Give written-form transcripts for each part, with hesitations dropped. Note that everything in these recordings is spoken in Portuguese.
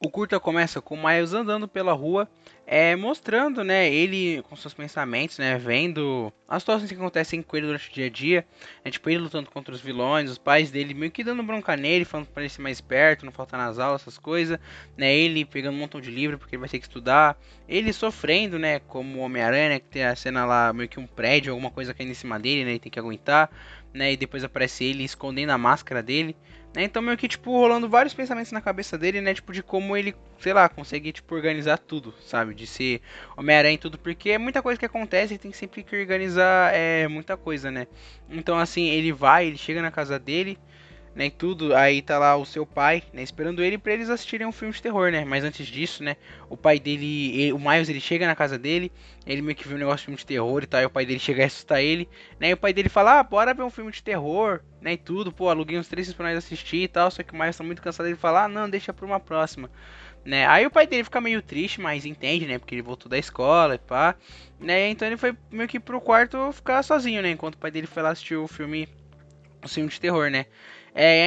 O curta começa com o Miles andando pela rua, mostrando, né, ele com seus pensamentos, né, vendo as situações que acontecem com ele durante o dia a dia, tipo, ele lutando contra os vilões, os pais dele meio que dando bronca nele, falando pra ele ser mais esperto, não faltar nas aulas, essas coisas, né, ele pegando um montão de livro porque ele vai ter que estudar, ele sofrendo, né, como o Homem-Aranha, né, que tem a cena lá, meio que um prédio, alguma coisa caindo em cima dele, né, ele tem que aguentar, né, e depois aparece ele escondendo a máscara dele, né? Então meio que, tipo, rolando vários pensamentos na cabeça dele, né? Tipo, de como ele, sei lá, consegue, tipo, organizar tudo, sabe? De ser Homem-Aranha e tudo, porque é muita coisa que acontece e tem sempre que organizar muita coisa, né? Então, assim, ele chega na casa dele, né, e tudo, aí tá lá o seu pai, né, esperando ele pra eles assistirem um filme de terror, né, mas antes disso, né, o pai dele, o Miles, ele chega na casa dele, ele meio que viu um negócio de filme de terror e tal, e o pai dele chega a assustar ele, né, e o pai dele fala, bora ver um filme de terror, né, e tudo, pô, aluguei uns 3 pra nós assistir e tal, só que o Miles tá muito cansado, ele fala, não, deixa pra uma próxima, né, aí o pai dele fica meio triste, mas entende, né, porque ele voltou da escola e pá, né, então ele foi meio que pro quarto ficar sozinho, né, enquanto o pai dele foi lá assistir o filme de terror, né.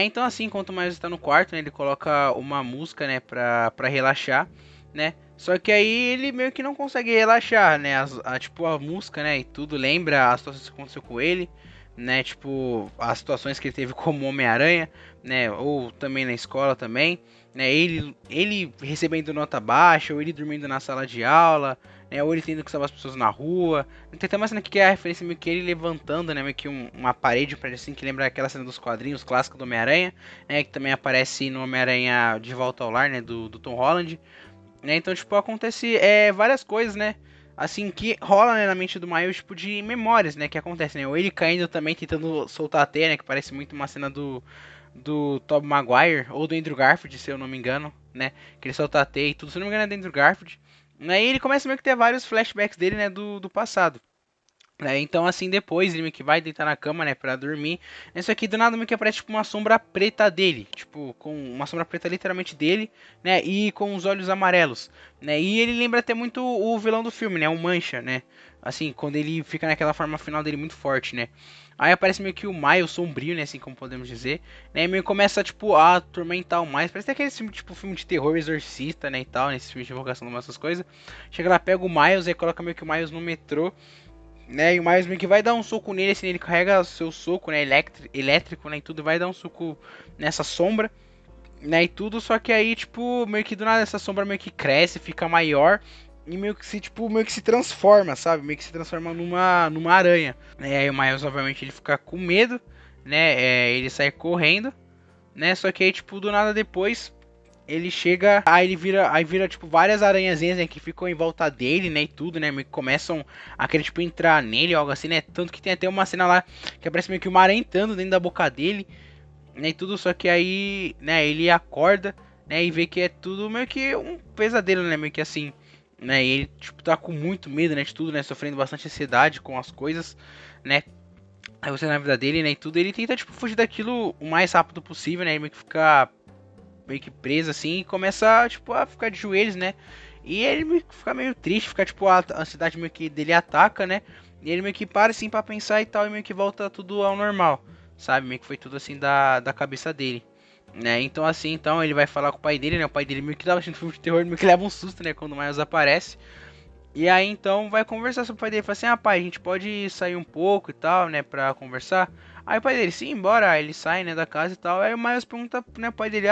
Então assim, quanto mais está no quarto, né, ele coloca uma música, né, pra relaxar, né. Só que aí ele meio que não consegue relaxar, né, tipo, a música, né, e tudo lembra as situações que aconteceu com ele, né, tipo, as situações que ele teve como Homem-Aranha, né, ou também na escola também, né, ele recebendo nota baixa, ou ele dormindo na sala de aula, né, ou ele tendo que salvar as pessoas na rua. Tem até uma cena aqui que é a referência meio que ele levantando, né, meio que uma parede, parece assim, que lembra aquela cena dos quadrinhos clássicos do Homem-Aranha, né, que também aparece no Homem-Aranha De Volta ao Lar, né, do Tom Holland, né, então, tipo, acontece várias coisas, né, assim, que rola, né, na mente do Miles, tipo, de memórias, né, que acontece, né, ou ele caindo também, tentando soltar a teia, né, que parece muito uma cena do Tobey Maguire, ou do Andrew Garfield, se eu não me engano, né, que ele solta a teia e tudo, se eu não me engano é do Andrew Garfield, né, e ele começa meio que ter vários flashbacks dele, né, do passado. Então, assim, depois ele meio que vai deitar na cama, né, pra dormir. Isso aqui do nada meio que aparece, tipo, uma sombra preta dele. Tipo, com uma sombra preta literalmente dele, né, e com os olhos amarelos, né. E ele lembra até muito o vilão do filme, né, o Mancha, né. Assim, quando ele fica naquela forma final dele muito forte, né. Aí aparece meio que o Miles sombrio, né, assim como podemos dizer, né, e meio que começa, tipo, a atormentar o Miles. Parece até aquele filme, tipo, filme de terror, exorcista, né, e tal, nesse filme de invocação de essas coisas. Chega lá, pega o Miles e coloca meio que o Miles no metrô, né? E o Miles meio que vai dar um soco nele, assim, ele carrega seu soco, né? Elétrico, né? E tudo, vai dar um soco nessa sombra, né? E tudo, só que aí, tipo, meio que do nada essa sombra meio que cresce, fica maior. E meio que se, tipo, meio que se transforma, sabe? Meio que se transforma numa aranha. Aí o Miles, obviamente, ele fica com medo, né? Ele sai correndo, né? Só que aí, tipo, do nada depois ele chega, aí vira tipo várias aranhazinhas, né, que ficam em volta dele, né, e tudo, né, meio que começam a querer tipo entrar nele, algo assim, né, tanto que tem até uma cena lá que aparece meio que uma aranha entrando dentro da boca dele, né, e tudo, só que aí, né, ele acorda, né, e vê que é tudo meio que um pesadelo, né, meio que assim, né, e ele tipo tá com muito medo, né, de tudo, né, sofrendo bastante ansiedade com as coisas, né. Aí você na vida dele, né, e tudo, ele tenta tipo fugir daquilo o mais rápido possível, né, ele meio que fica meio que preso assim e começa, tipo, a ficar de joelhos, né? E ele fica meio triste, fica tipo, a cidade meio que dele ataca, né? E ele meio que para assim pra pensar e tal, e meio que volta tudo ao normal, sabe? Meio que foi tudo assim da cabeça dele. Né, então assim, então ele vai falar com o pai dele, né? O pai dele meio que tava assistindo filme de terror, meio que leva um susto, né? Quando o Miles aparece. E aí então vai conversar sobre o pai dele, fala assim, pai, a gente pode sair um pouco e tal, né, pra conversar. Aí o pai dele, sim, bora, aí ele sai, né, da casa e tal. Aí o Miles pergunta, né, o pai dele,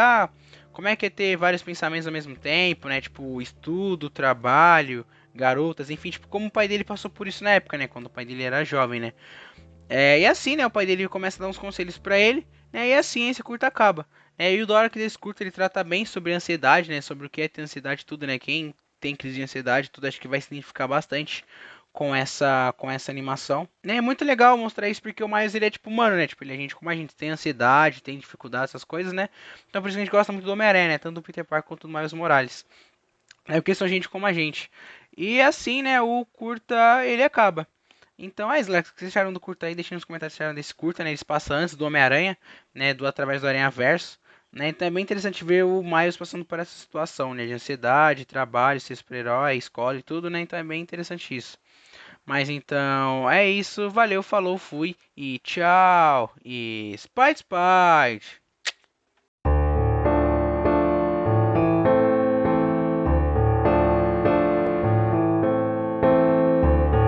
como é que é ter vários pensamentos ao mesmo tempo, né, tipo, estudo, trabalho, garotas, enfim, tipo, como o pai dele passou por isso na época, né, quando o pai dele era jovem, né. E assim, né, o pai dele começa a dar uns conselhos pra ele, né, e assim esse curto acaba. E o da hora que desse curto ele trata bem sobre ansiedade, né, sobre o que é ter ansiedade e tudo, né, quem tem crise de ansiedade, tudo acho que vai se identificar bastante com essa animação. Né, é muito legal mostrar isso porque o Miles ele é tipo humano, né, tipo, ele é gente como a gente, tem ansiedade, tem dificuldade, essas coisas, né, então por isso que a gente gosta muito do Homem-Aranha, né, tanto do Peter Parker quanto do Miles Morales. É porque são gente como a gente. E assim, né, o curta ele acaba. Então é isso, Lex. O que vocês acharam do curta aí? Deixem nos comentários o que vocês acharam desse curta, né? Eles passam antes do Homem-Aranha, né? Do Através do Aranha Verso. Né? Então é bem interessante ver o Miles passando por essa situação, né? De ansiedade, trabalho, ser super-herói, escola e tudo, né? Então é bem interessante isso. Mas então é isso. Valeu, falou, fui. E tchau. E Spite Spite.